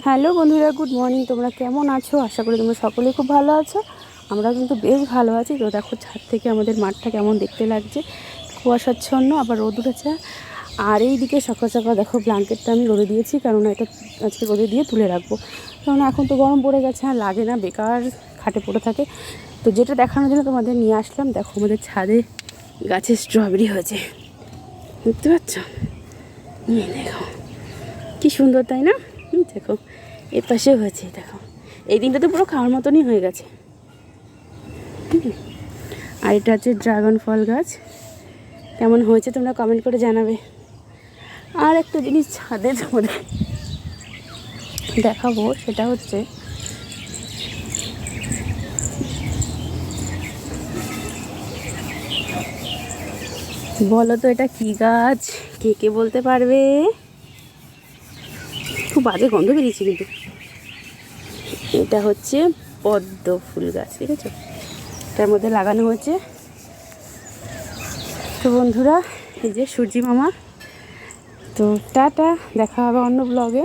Hello বন্ধুরা, good morning. তোমরা কেমন আছো? আশা করি তোমরা সকলেই খুব ভালো আছো। আমরা কিন্তু বেশ ভালো আছি। তো দেখো ছাদ থেকে আমাদের মাঠটা কেমন দেখতে লাগছে, কুয়াশাচ্ছন্ন, আবার রোদ উঠেছে। আর এই দিকে সকাল সকাল দেখো ব্ল্যাঙ্কেটটা আমি রোদে দিয়েছি, কারণ এটা আজকে রোদে দিয়ে তুলে রাখবো, কারণ এখন তো গরম পড়ে গেছে, আর লাগে না, বেকার খাটে পড়ে থাকে। তো যেটা দেখানোর জন্য তোমাদের নিয়ে আসলাম, দেখো আমাদের ছাদে গাছে স্ট্রবেরি হয়েছে, বুঝতে পারছো? দেখো কী সুন্দর, তাই না? দেখো এর পাশেও হয়েছে, দেখো এই দিনটা তো পুরো খাওয়ার মতনই হয়ে গেছে। আর এটা হচ্ছে ড্রাগন ফল গাছ। কেমন হয়েছে তোমরা কমেন্ট করে জানাবে। আর একটা জিনিস ছাদে তোমাদের দেখাবো, সেটা হচ্ছে বলো তো এটা কী গাছ? কে কে বলতে পারবে? খুব বাজে গন্ধ বেরিয়েছে কিন্তু। এটা হচ্ছে পদ্ম ফুল গাছ, ঠিক আছে? এটার মধ্যে লাগানো হয়েছে। তো বন্ধুরা, এই যে সূর্যি মামা। তো টাটা, দেখা হবে অন্য ব্লগে।